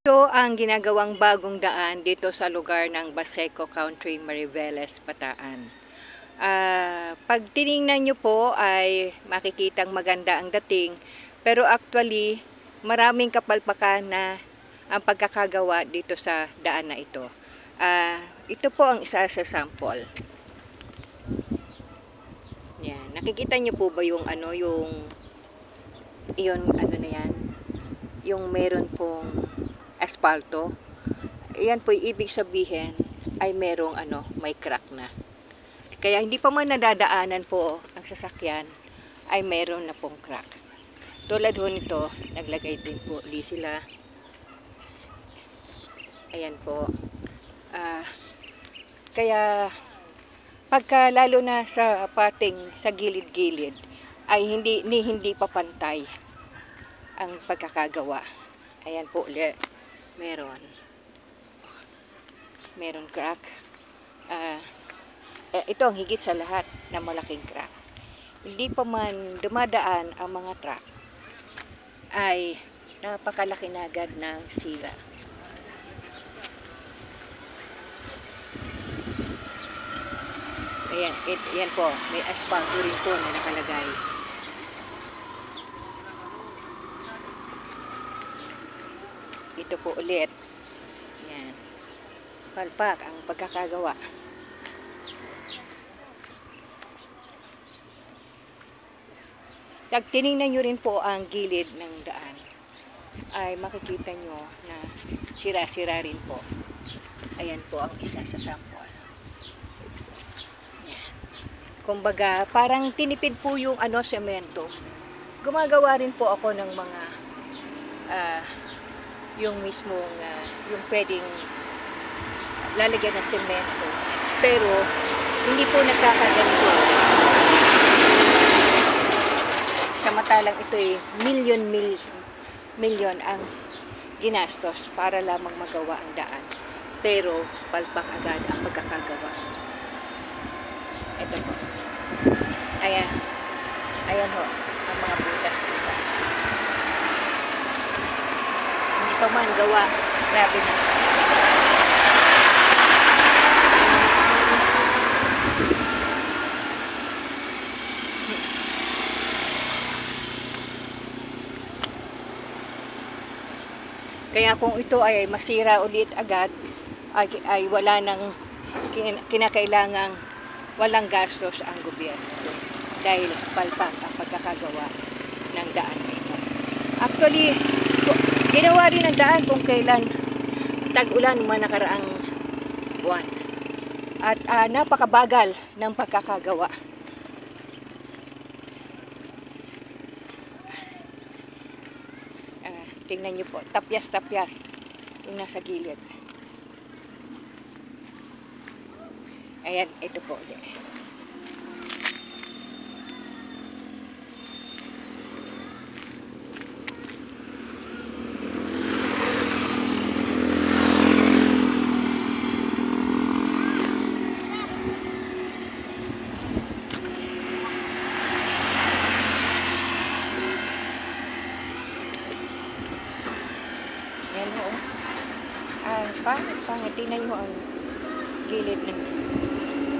Ito ang ginagawang bagong daan dito sa lugar ng Baseco Country, Mariveles, Bataan. Pag tiningnan nyo po ay makikitang maganda ang dating, pero actually maraming kapalpakan na ang pagkakagawa dito sa daan na ito. Ito po ang isa sa sample. Yan. Nakikita nyo po ba yung na yan? Yung meron pong asfalto. Iyan po ibig sabihin ay merong may crack na. Kaya hindi pa man nadadaanan po ang sasakyan ay meron na pong crack. Tulad ho nito, naglagay din po sila. Ayan po. Kaya pagka lalo na sa pating sa gilid-gilid ay hindi pa pantay ang pagkakagawa. Ayan po ulit. Meron crack. Ito ang higit sa lahat na malaking crack. Hindi pa man dumadaan ang mga truck ay napakalaki na agad ng sira. Ayan, yan po, may asfalto rin po na nakalagay. Ito po ulit. Yan. Palpak ang pagkakagawa. Pag tinignan nyo rin po ang gilid ng daan, ay makikita nyo na sira-sira rin po. Ayan po ang isa sa sample. Yan. Kumbaga, parang tinipid po yung semento. Gumagawa rin po ako ng mga yung mismong yung pwedeng lalagyan ng semento, pero hindi po nagkakaganito. Samantalang ito ay milyon ang ginastos para lamang magawa ang daan, pero palpak agad ang pagkakagawa. Ito po. Ayan ho ang mga butas-butas. Hindi pa man gawa. Grabe na. Kaya kung ito ay masira ulit agad, ay wala nang kinakailangang walang gastos ang gobyerno dahil palpak ang pagkakagawa ng daan nito. Actually, ginawa rin ang daan kung kailan tag-ulan mga nakaraang buwan. At napakabagal ng pagkakagawa. Tingnan nyo po, tapyas-tapyas yung nasa gilid. Ayan, ito po ulit. Pangit. Tingnan nyo ang gilid ng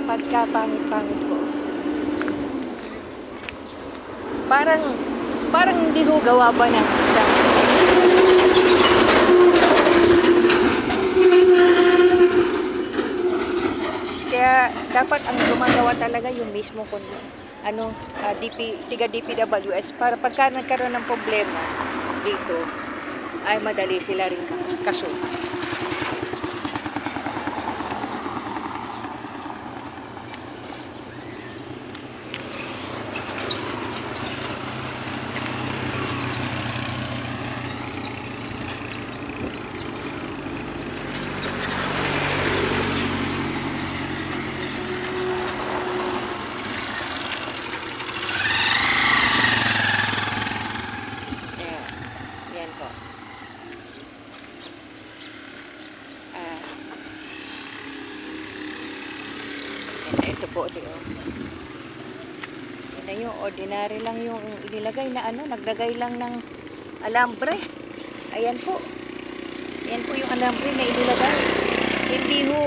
pagka-pangit ko. Parang hindi ho gawa ba ng isang kaya dapat ang gumagawa talaga yung mismo tiga DPWS para pagka nagkaroon ng problema dito ay madali sila rin kasuhan. Ito po ulit. Yan yung ordinary lang yung inilagay na naglagay lang ng alambre. Ayan po. Yan po yung alambre na inilagay. Hindi ho,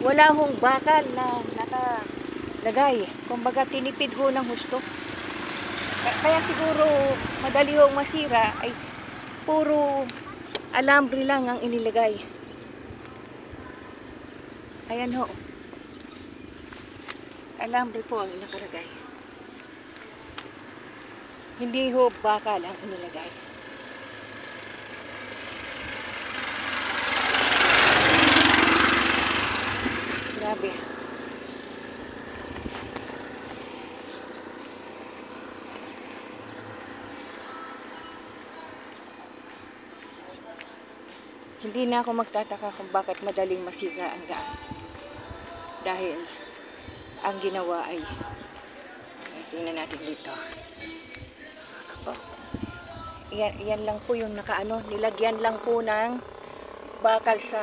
wala hong bakal na nakalagay. Kumbaga tinipid ho ng husto. Kaya siguro madali hong masira ay puro alambre lang ang inilagay. Ayan ho. Alambre po ang nakalagay. Hindi ho bakal ang inilagay. Grabe. Hindi na ako magtataka kung bakit madaling masira ang daan. Dahil ang ginawa ay tingnan natin dito. Oh, yan lang po yung nakaano, nilagyan lang po ng bakal sa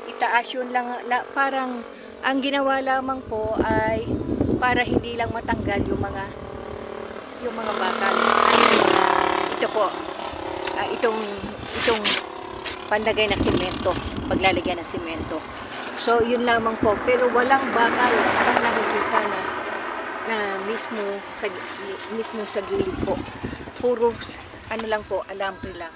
itaas, yun lang, parang ang ginawa lamang po ay para hindi lang matanggal yung mga bakal. Ito po, itong panlagay na simento, paglalagyan ng simento. So yun lamang po, pero walang bakal ang nakikita na mismo sa gilid po. Puro ano lang po, alambre lang.